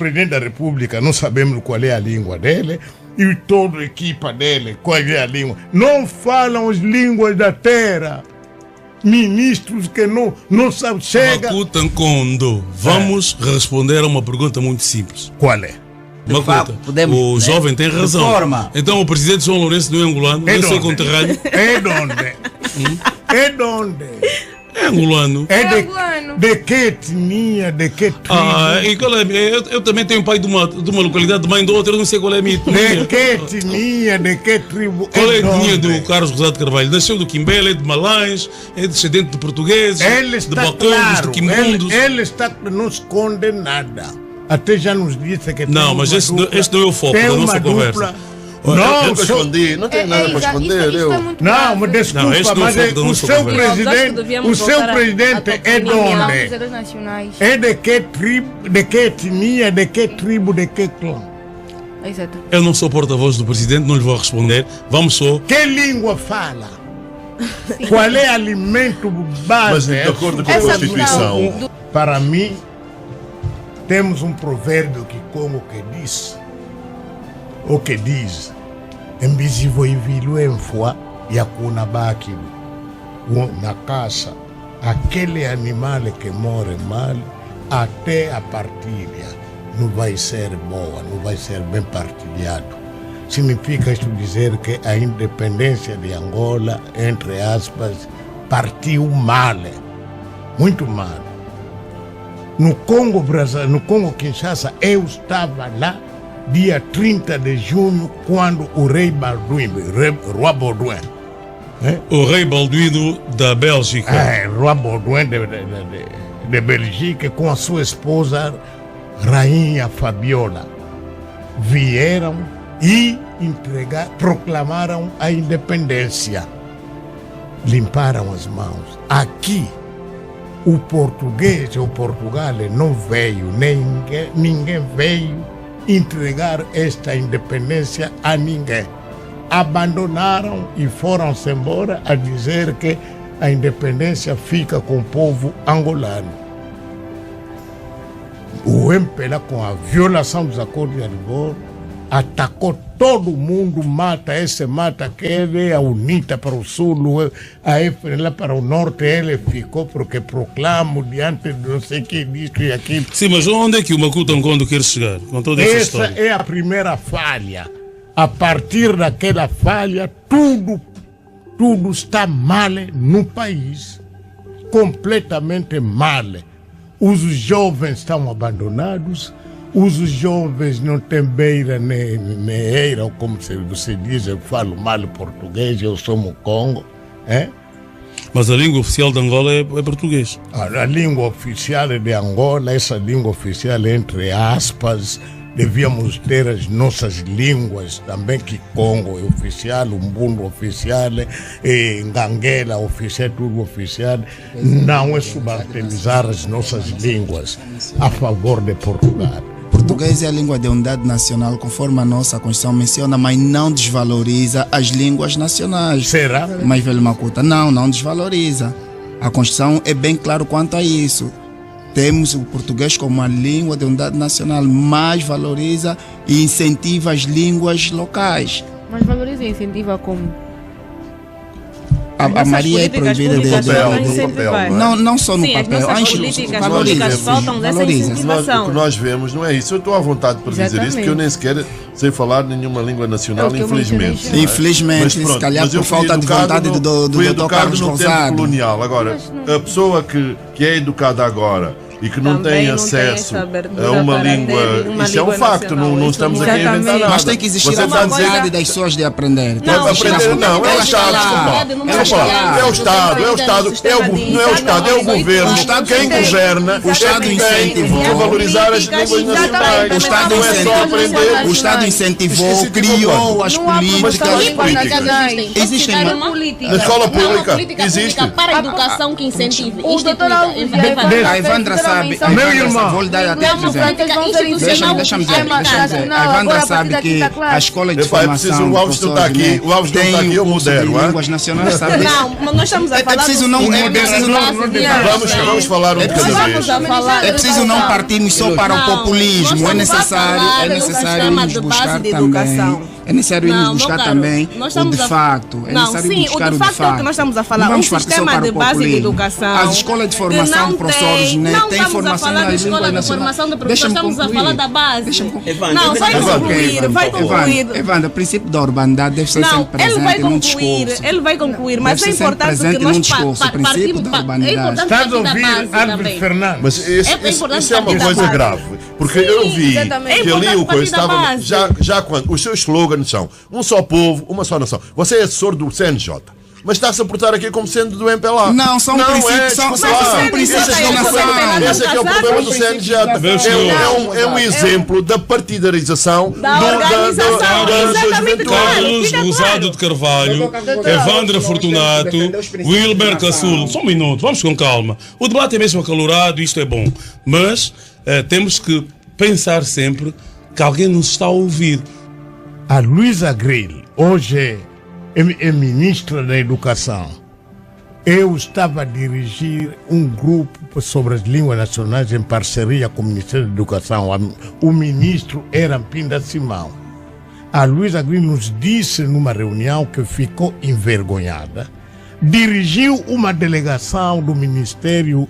Presidente da República, não sabemos qual é a língua dele, e toda a equipa dele, qual é a língua. Não falam as línguas da terra. Ministros que não sabem, chega... Makuta Nkondo, vamos responder a uma pergunta muito simples. Qual é? Makuta, o jovem tem razão. Então o presidente João Lourenço não é angolano, não é seu conterrâneo. É de onde? É de onde? É angolano. É de que etnia, de que tribo? E qual é? Eu também tenho pai de uma localidade de mãe do outro, eu não sei qual é a minha etnia. De que etnia, de que tribo? Qual é a etnia do Carlos Rosado Carvalho? Nasceu do Quimbela, é de Malães, é descendente de portugueses, de Bacondos, de Quimbundos. Ele não esconde nada. Até já nos disse que não, mas este não é o foco da nossa conversa. Não, escondi, não tem nada para esconder. Não, mas desculpa, mas o seu presidente é de onde? É de que tribo, de que etnia, de que tribo, de que clã? Exato. Eu não sou porta-voz do presidente, não lhe vou responder. Vamos só. Que língua fala? Qual é o alimento base? Mas de acordo com a Constituição. Para mim, temos um provérbio que como que diz, o que diz, embisivoivilu enfua yakuna baki na caça, aquele animal que morre mal, até a partilha não vai ser boa, não vai ser bem partilhado. Significa isto dizer que a independência de Angola, entre aspas, partiu mal, muito mal. No Congo Kinshasa, eu estava lá dia 30 de junho, quando o rei Balduino, Roi Baudouin, o rei Balduino da Bélgica, Roi Baudouin de Bélgica, com a sua esposa Rainha Fabiola, vieram e proclamaram a independência, limparam as mãos. Aqui o português ou Portugal não veio, ninguém veio entregar esta independência a ninguém. Abandonaram e foram-se embora a dizer que a independência fica com o povo angolano. O MPLA, com a violação dos acordos de Arigor, atacou todo mundo, mata aquele, a UNITA para o sul, a FNL para o norte, ele ficou porque proclamo diante de não sei que disto e aquilo. Sim, mas onde é que o Makuta Nkondo quer chegar com toda essa história? Essa é a primeira falha. A partir daquela falha, tudo está mal no país, completamente mal. Os jovens estão abandonados, os jovens não têm beira nem eira, ou como você diz, eu falo mal português, eu sou Mukongo. Mas a língua oficial de Angola é português. A língua oficial de Angola, essa língua oficial, entre aspas, devíamos ter as nossas línguas também, que Congo é oficial, Umbundo oficial, Nganguela oficial, tudo oficial. Não é subalternizar as nossas línguas a favor de Portugal. Português é a língua de unidade nacional, conforme a nossa Constituição menciona, mas não desvaloriza as línguas nacionais. Será? Mas, velho Makuta, não desvaloriza. A Constituição é bem claro quanto a isso. Temos o português como uma língua de unidade nacional, mas valoriza e incentiva as línguas locais. Mas valoriza e incentiva como? A Maria é proibida de papel. Não só no papel. As políticas públicas faltam dessa incentivação. O que nós vemos não é isso. Eu estou à vontade para dizer isso, porque eu nem sequer sei falar nenhuma língua nacional, infelizmente. Infelizmente, se calhar por falta de vontade do Dr. Carlos Rosado. Colonial. Agora, a pessoa que é educada agora e que não tem acesso a uma língua, isso é um facto, não estamos aqui a inventar nada. Mas tem que existir a vontade das pessoas de aprender. Não, é o Estado, é o Estado, não é o Estado, é o governo, quem governa, o Estado incentivou a valorizar as línguas nacionais. O Estado incentivou, criou as políticas. Existem na escola pública, existe. Para a educação que incentive. A Evandra sabe, Meu irmão, vou lhe dar até exemplo. Deixa-me dizer. A Evandra sabe que a escola de formação, o Alves não está aqui, eu modero. Línguas nacionais, sabe? Não, mas nós estamos a falar Vamos falar um de cada vez. É preciso não partirmos só para o populismo. É necessário irmos buscar também. É necessário irmos buscar também o de facto. É necessário buscar o de facto. É o que nós estamos a falar. Um sistema de base de educação. As escolas de formação de professores têm formação nas línguas nacionais. Estamos a falar da base. Não, vai concluir. Evandra, o princípio da urbanidade deve ser sempre presente num discurso. Ele vai concluir, mas é importante que nós partimos da urbanidade. Estás a ouvir, Álvaro Fernandes? Mas isso é uma coisa grave, porque eu vi que ali o coisa estava já quando os seus slogans são um só povo, uma só nação. Você é assessor do CNJ, mas está-se a portar aqui como sendo do MPLA. Não, são princípios da nação. Esse é que é o problema do CNJ. É um exemplo da partidarização da juventude. Carlos Rosado de Carvalho, Evandra Fortunato, Wilber Cassulo. Só um minuto, vamos com calma. O debate é mesmo acalorado, isto é bom, mas temos que pensar sempre que alguém nos está a ouvir. A Luísa Gril, hoje é ministra da Educação. Eu estava a dirigir um grupo sobre as línguas nacionais em parceria com o Ministério da Educação. O ministro era Pinda Simão. A Luísa Gril nos disse numa reunião que ficou envergonhada. Dirigiu uma delegação do Ministério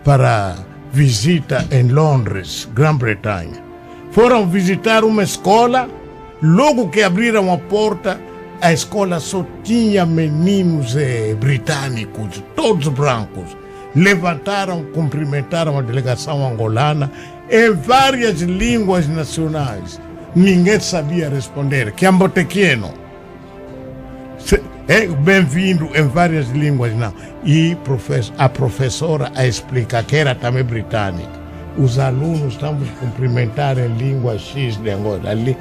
para visita em Londres, Grã-Bretanha. Foram visitar uma escola. Logo que abriram a porta, a escola só tinha meninos britânicos, todos brancos. Levantaram, cumprimentaram a delegação angolana em várias línguas nacionais. Ninguém sabia responder. Kiambotequieno. Bem-vindo em várias línguas, não. E a professora a explicar que era também britânica. Os alunos estamos cumprimentar em língua X de Angola. Ali,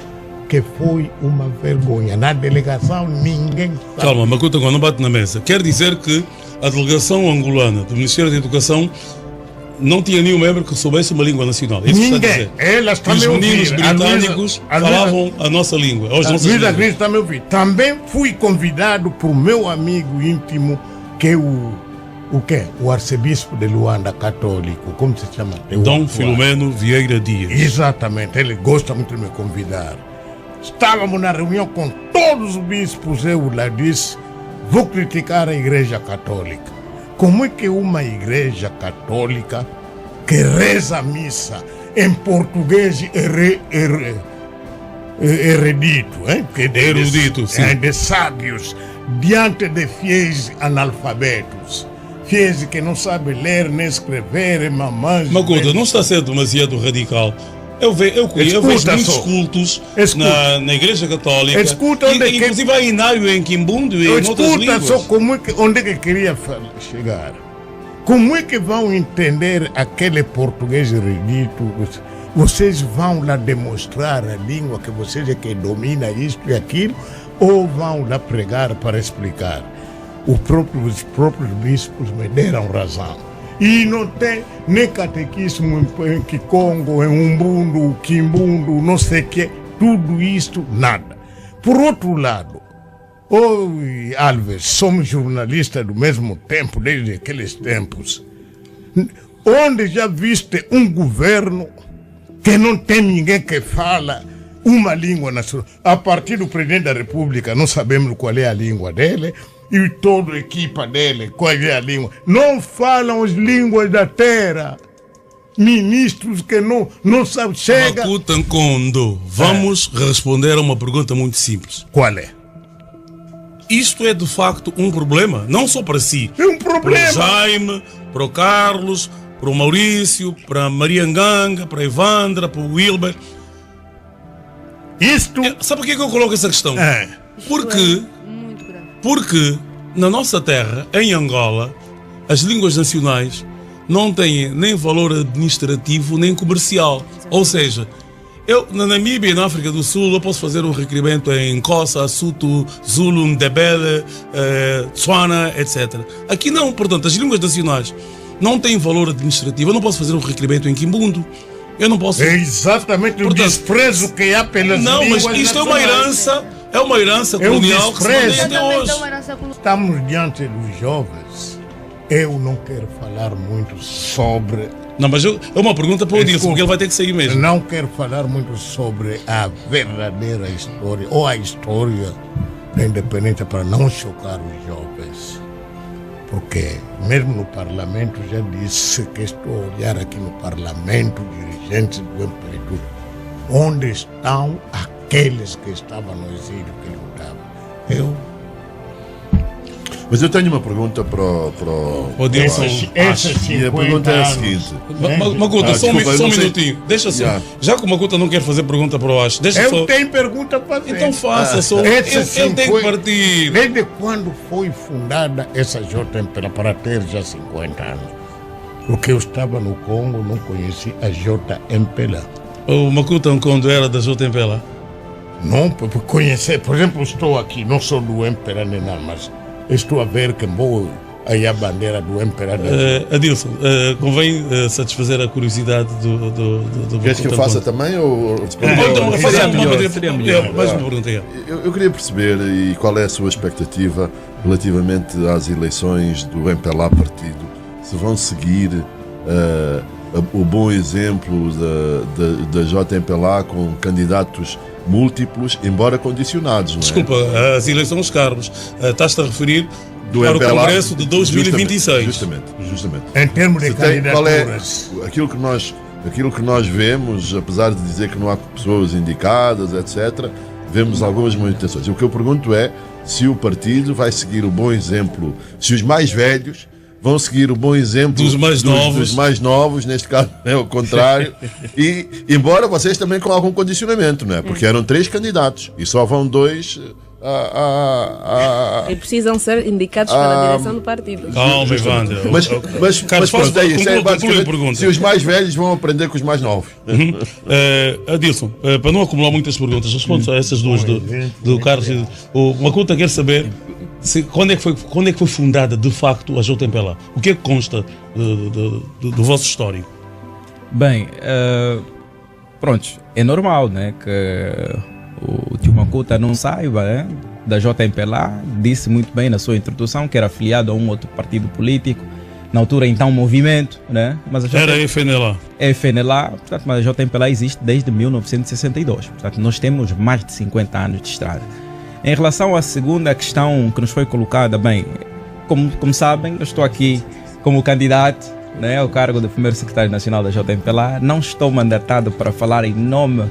que foi uma vergonha. Na delegação ninguém sabe. Calma, Makuta, não bate na mesa. Quer dizer que a delegação angolana do Ministério da Educação não tinha nenhum membro que soubesse uma língua nacional. Isso ninguém. Elas também os meninos britânicos falavam a nossa língua. Também fui convidado por meu amigo íntimo, que é o arcebispo de Luanda católico. Como se chama? Dom Filomeno Vieira Dias. Exatamente. Ele gosta muito de me convidar. Estávamos na reunião com todos os bispos. Eu lá disse: vou criticar a Igreja Católica. Como é que uma Igreja Católica que reza a missa em português erudito, de sábios, diante de fiéis analfabetos, fiéis que não sabem ler nem escrever, mamães. Makuta, não está sendo demasiado radical. Eu vejo muitos cultos na Igreja Católica, inclusive há inário em Quimbundo e em outras línguas. Só onde é que queria chegar. Como é que vão entender aquele português erudito? Vocês vão lá demonstrar a língua que vocês é que domina isto e aquilo, ou vão lá pregar para explicar? Os próprios bispos me deram razão. E não tem nem catequismo em Kikongo, em Umbundo, Quimbundo, não sei o que, tudo isto, nada. Por outro lado, Alves, somos jornalistas do mesmo tempo, desde aqueles tempos. Onde já viste um governo que não tem ninguém que fala uma língua nacional? A partir do presidente da República, não sabemos qual é a língua dele, e toda a equipa dele, qual é a língua? Não falam as línguas da terra. Ministros que não sabem. Chega. Makuta Nkondo, vamos responder a uma pergunta muito simples. Qual é? Isto é de facto um problema, não só para si. É um problema. Para o Jaime, para o Carlos, para o Maurício, para a Maria Nganga, para a Evandra, para o Wilber. Sabe por que eu coloco essa questão? Porque na nossa terra, em Angola, as línguas nacionais não têm nem valor administrativo nem comercial. Ou seja, eu na Namíbia e na África do Sul eu posso fazer um requerimento em Xhosa, Sotho, Zulu, Ndebele, Tswana, etc. Aqui não, portanto, as línguas nacionais não tem valor administrativo. Eu não posso fazer um requerimento em Quimbundo. Eu não posso. É exatamente o desprezo que há pelas línguas. Não, mas isto é uma herança colonial que se mantém até hoje. Estamos diante dos jovens. Eu não quero falar muito sobre. Não, mas é uma pergunta para o Dilson, porque ele vai ter que sair mesmo. Não quero falar muito sobre a verdadeira história ou a história da independência para não chocar os jovens. Porque mesmo no parlamento já disse que estou a olhar aqui no parlamento, dirigentes do MPLA, onde estão aqueles que estavam no exílio que lutavam. Mas eu tenho uma pergunta para o Dilson. E a pergunta é a seguinte. Macuta, só um minutinho. Deixa assim. Já que o Macuta não quer fazer pergunta para o Acho, eu tenho pergunta para fazer. Então faça só. Ele tem que partir. Desde quando foi fundada essa JMPLA para ter já 50 anos? Porque eu estava no Congo, não conheci a JMPLA. O Macuta, quando era da JMPLA? Não, por conhecer. Por exemplo, estou aqui, não sou do MPLA nem nada, mas estou a ver que vou aí a bandeira do MPLA. Adilson, convém satisfazer a curiosidade do Queres que eu faça também? Seria melhor. Mais uma pergunta aí. Eu queria perceber qual é a sua expectativa relativamente às eleições do MPLA partido. Se vão seguir o bom exemplo da JMPLA com candidatos múltiplos, embora condicionados. Não é? Desculpa, as eleições, Carlos, estás-te a referir para o Congresso de 2026. Justamente. Em termos de candidaturas. Qual é aquilo que nós vemos, apesar de dizer que não há pessoas indicadas, etc., vemos algumas manifestações. O que eu pergunto é se o partido vai seguir o bom exemplo, se os mais velhos vão seguir o bom exemplo dos mais novos, neste caso é o contrário, e embora vocês também com algum condicionamento, não é? Porque eram 3 candidatos e só vão 2 e precisam ser indicados para a direção do partido. Calma, Evandro. Mas pronto, é isso. Se os mais velhos vão aprender com os mais novos. Adilson, para não acumular muitas perguntas, responde a essas duas do Carlos. O Macuta quer saber quando é que foi fundada de facto a JMPLA? O que é que consta do vosso histórico? Bem, pronto, é normal, né, que o tio Macuta não saiba, né, da JMPLA. Disse muito bem na sua introdução que era afiliado a um outro partido político, na altura então Movimento, né? Mas era FNLA. FNLA, portanto, mas a JMPLA existe desde 1962, portanto nós temos mais de 50 anos de estrada. Em relação à segunda questão que nos foi colocada, bem, como sabem, eu estou aqui como candidato, né, ao cargo de primeiro secretário nacional da JMPLA. Não estou mandatado para falar em nome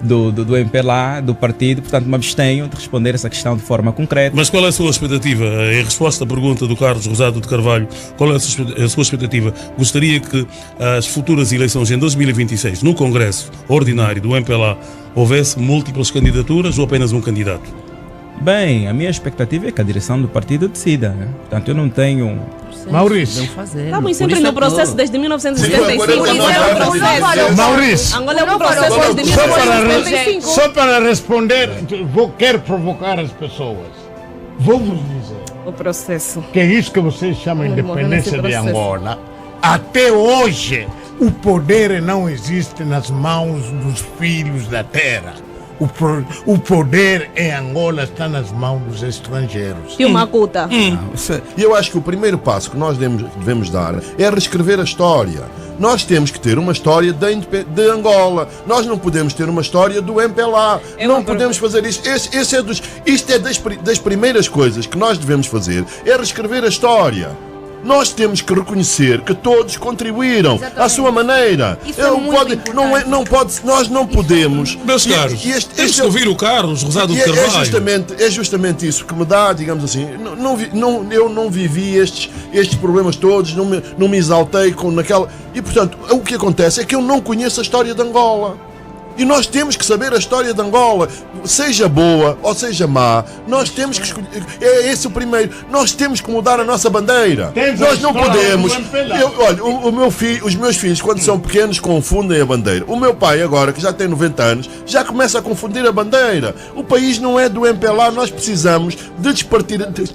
do MPLA, do partido, portanto me abstenho de responder essa questão de forma concreta. Mas qual é a sua expectativa? Em resposta à pergunta do Carlos Rosado de Carvalho, qual é a sua expectativa? Gostaria que as futuras eleições em 2026, no Congresso Ordinário do MPLA, houvesse múltiplas candidaturas ou apenas um candidato? Bem, a minha expectativa é que a direção do partido decida, né? Portanto, eu não tenho... Maurício. Estamos sempre no processo desde 1975. Maurício. Angola é um processo desde 1975. Só para responder, quero provocar as pessoas. Vou-vos dizer. O processo. Que é isso que vocês chamam de independência de Angola. Até hoje, o poder não existe nas mãos dos filhos da terra. O poder em Angola está nas mãos dos estrangeiros. E o Macuta? E eu acho que o primeiro passo que nós devemos dar é reescrever a história. Nós temos que ter uma história de Angola. Nós não podemos ter uma história do MPLA. Não podemos fazer isso. Isto é das primeiras coisas que nós devemos fazer, é reescrever a história. Nós temos que reconhecer que todos contribuíram à sua maneira. Nós não podemos. Meus caros, temos que ouvir o Carlos Rosado de Carvalho. É justamente isso que me dá, digamos assim. Eu não vivi estes problemas todos, não me exaltei com naquela. E portanto, o que acontece é que eu não conheço a história de Angola. E nós temos que saber a história de Angola, seja boa ou seja má, nós temos que escolher, é esse o primeiro, nós temos que mudar a nossa bandeira. Nós não podemos. Olha, os meus filhos, quando são pequenos, confundem a bandeira. O meu pai, agora, que já tem 90 anos, já começa a confundir a bandeira. O país não é do MPLA, nós precisamos de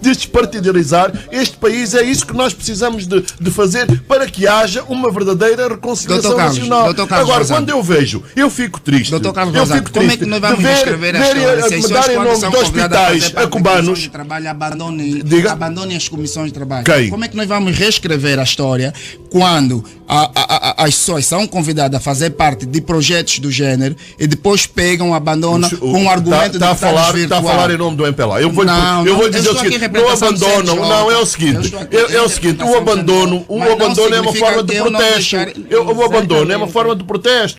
despartidarizar este país, é isso que nós precisamos de fazer para que haja uma verdadeira reconciliação nacional. Agora, quando eu vejo, eu fico triste. Doutor Carlos Rosado, como é que nós vamos reescrever a história? Se as pessoas, quando são convidadas a fazer parte de comissões de trabalho, abandonem as comissões de trabalho. Como é que nós vamos reescrever a história quando as pessoas são convidadas a fazer parte de projetos do género e depois pegam, abandonam com o argumento de estar Está a falar em nome do MPLA. Eu vou dizer o seguinte, não abandonam, não, é o seguinte, o abandono é uma forma de protesto. O abandono é uma forma de protesto.